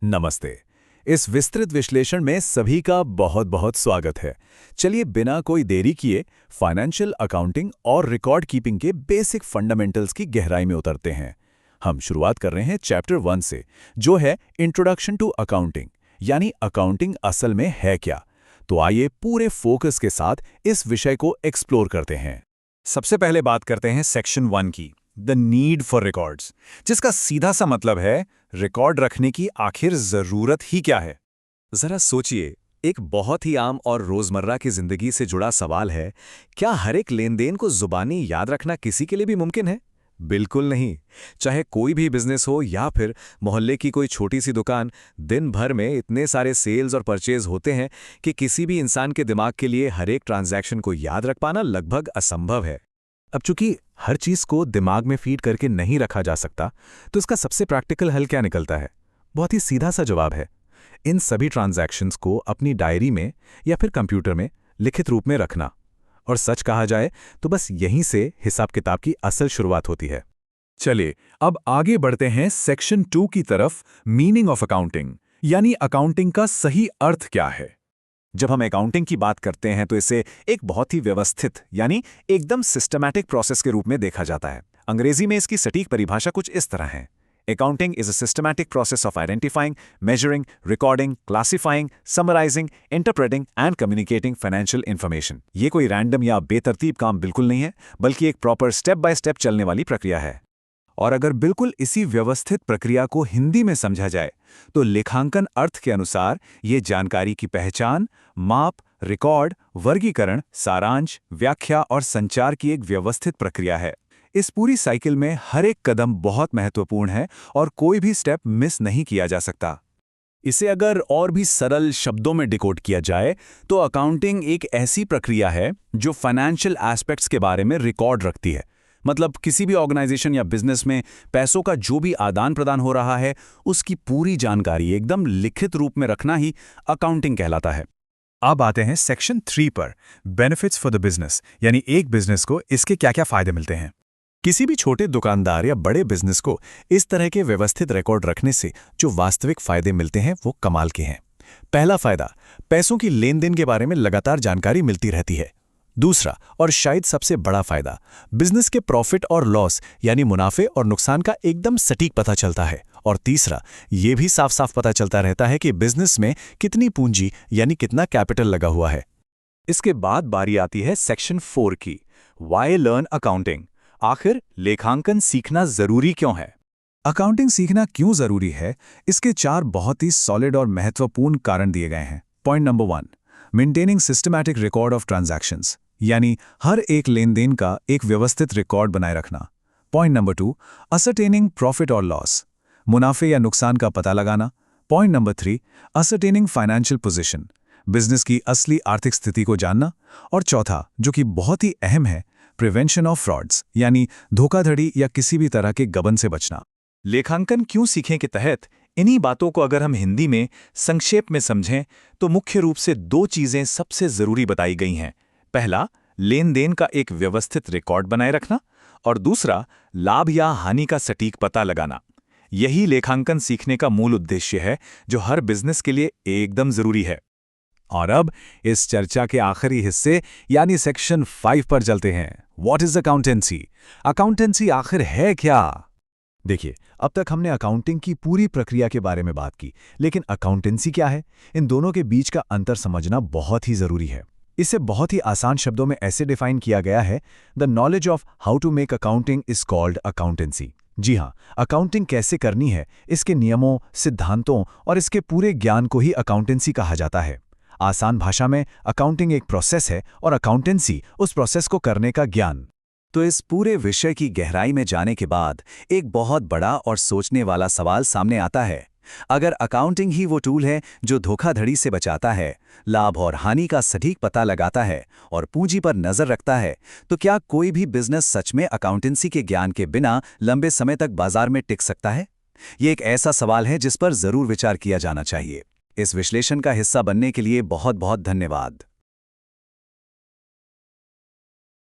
नमस्ते। इस विस्तृत विश्लेषण में सभी का बहुत बहुत स्वागत है। चलिए बिना कोई देरी किए फाइनेंशियल अकाउंटिंग और रिकॉर्ड कीपिंग के बेसिक फंडामेंटल्स की गहराई में उतरते हैं। हम शुरुआत कर रहे हैं चैप्टर 1 से, जो है इंट्रोडक्शन टू अकाउंटिंग, यानी अकाउंटिंग असल में है क्या। तो आइए पूरे फोकस के साथ इस विषय को एक्सप्लोर करते हैं। सबसे पहले बात करते हैं सेक्शन 1 की, द नीड फॉर रिकॉर्ड्स, जिसका सीधा सा मतलब है रिकॉर्ड रखने की आखिर जरूरत ही क्या है। जरा सोचिए, एक बहुत ही आम और रोजमर्रा की जिंदगी से जुड़ा सवाल है, क्या हर एक लेन देन को जुबानी याद रखना किसी के लिए भी मुमकिन है? बिल्कुल नहीं। चाहे कोई भी बिजनेस हो या फिर मोहल्ले की कोई छोटी सी दुकान, दिन भर में इतने सारे सेल्स और परचेज होते हैं कि किसी भी इंसान के दिमाग के लिए हर एक ट्रांजैक्शन को याद रख पाना लगभग असंभव है। अब चूंकि हर चीज को दिमाग में फीड करके नहीं रखा जा सकता, तो इसका सबसे प्रैक्टिकल हल क्या निकलता है? बहुत ही सीधा सा जवाब है, इन सभी ट्रांजैक्शंस को अपनी डायरी में या फिर कंप्यूटर में लिखित रूप में रखना। और सच कहा जाए तो बस यहीं से हिसाब किताब की असल शुरुआत होती है। चलिए अब आगे बढ़ते हैं सेक्शन 2 की तरफ, मीनिंग ऑफ अकाउंटिंग, यानी अकाउंटिंग का सही अर्थ क्या है। जब हम अकाउंटिंग की बात करते हैं तो इसे एक बहुत ही व्यवस्थित यानी एकदम सिस्टमैटिक प्रोसेस के रूप में देखा जाता है। अंग्रेजी में इसकी सटीक परिभाषा कुछ इस तरह है: accounting is a systematic process of identifying, measuring, recording, classifying, summarising, interpreting and communicating financial information. ये कोई रैंडम या बेतरतीब काम बिल्कुल नहीं है, बल्कि एक प्रॉपर स्टेप बाय स्टेप चलने वाली प्रक्रिया है। और अगर बिल्कुल इसी व्यवस्थित प्रक्रिया को हिंदी में समझा जाए तो लेखांकन अर्थ के अनुसार ये जानकारी की पहचान, माप, रिकॉर्ड, वर्गीकरण, सारांश, व्याख्या और संचार की एक व्यवस्थित प्रक्रिया है। इस पूरी साइकिल में हर एक कदम बहुत महत्वपूर्ण है और कोई भी स्टेप मिस नहीं किया जा सकता। इसे अगर और भी सरल शब्दों में डिकोड किया जाए तो अकाउंटिंग एक ऐसी प्रक्रिया है जो फाइनेंशियल एस्पेक्ट्स के बारे में रिकॉर्ड रखती है। मतलब किसी भी ऑर्गेनाइजेशन या बिजनेस में पैसों का जो भी आदान प्रदान हो रहा है, उसकी पूरी जानकारी एकदम लिखित रूप में रखना ही अकाउंटिंग कहलाता है। अब आते हैं सेक्शन 3 पर, बेनिफिट्स फॉर द बिजनेस, यानी एक बिजनेस को इसके क्या क्या फायदे मिलते हैं। किसी भी छोटे दुकानदार या बड़े बिजनेस को इस तरह के व्यवस्थित रिकॉर्ड रखने से जो वास्तविक फायदे मिलते हैं वो कमाल के हैं। पहला फायदा, पैसों की लेन देन के बारे में लगातार जानकारी मिलती रहती है। दूसरा और शायद सबसे बड़ा फायदा, बिजनेस के प्रॉफिट और लॉस यानी मुनाफे और नुकसान का एकदम सटीक पता चलता है। और तीसरा, ये भी साफ साफ पता चलता रहता है कि बिजनेस में कितनी पूंजी यानी कितना कैपिटल लगा हुआ है। इसके बाद बारी आती है सेक्शन 4 की, वाई लर्न अकाउंटिंग, आखिर लेखांकन सीखना जरूरी क्यों है। अकाउंटिंग सीखना क्यों जरूरी है, इसके 4 बहुत ही सॉलिड और महत्वपूर्ण कारण दिए गए हैं। Point number 1, maintaining systematic record of transactions, यानी हर एक लेन देन का एक व्यवस्थित रिकॉर्ड बनाए रखना। पॉइंट नंबर 2, असरटेनिंग प्रॉफिट और लॉस, मुनाफे या नुकसान का पता लगाना। Point number 3, ascertaining financial position, business की असली आर्थिक स्थिति को जानना। और चौथा, जो कि बहुत ही अहम है, प्रिवेंशन ऑफ फ्रॉड्स, यानी धोखाधड़ी या किसी भी तरह के गबन से बचना। लेखांकन क्यों सीखें के तहत इन्हीं बातों को अगर हम हिंदी में संक्षेप में समझें तो मुख्य रूप से 2 चीजें सबसे जरूरी बताई गई हैं। पहला, लेन देन का एक व्यवस्थित रिकॉर्ड बनाए रखना, और दूसरा, लाभ या हानि का सटीक पता लगाना। यही लेखांकन सीखने का मूल उद्देश्य है, जो हर बिजनेस के लिए एकदम जरूरी है। और अब इस चर्चा के आखिरी हिस्से यानी सेक्शन 5 पर चलते हैं। What is accountancy? अकाउंटेंसी आखिर है क्या? देखिए, अब तक हमने अकाउंटिंग की पूरी प्रक्रिया के बारे में बात की, लेकिन अकाउंटेंसी क्या है, इन दोनों के बीच का अंतर समझना बहुत ही जरूरी है। इसे बहुत ही आसान शब्दों में ऐसे डिफाइन किया गया है, the knowledge of how to make accounting is called accountancy. जी हाँ, अकाउंटिंग कैसे करनी है, इसके नियमों, सिद्धांतों और इसके पूरे ज्ञान को ही अकाउंटेंसी कहा जाता है। आसान भाषा में अकाउंटिंग एक प्रोसेस है और अकाउंटेंसी उस प्रोसेस को करने का ज्ञान। तो इस पूरे विषय की गहराई में जाने के बाद एक बहुत बड़ा और सोचने वाला सवाल सामने आता है। अगर अकाउंटिंग ही वो टूल है जो धोखाधड़ी से बचाता है, लाभ और हानि का सटीक पता लगाता है और पूंजी पर नजर रखता है, तो क्या कोई भी बिजनेस सच में अकाउंटेंसी के ज्ञान के बिना लंबे समय तक बाजार में टिक सकता है? ये एक ऐसा सवाल है जिस पर जरूर विचार किया जाना चाहिए। इस विश्लेषण का हिस्सा बनने के लिए बहुत बहुत धन्यवाद।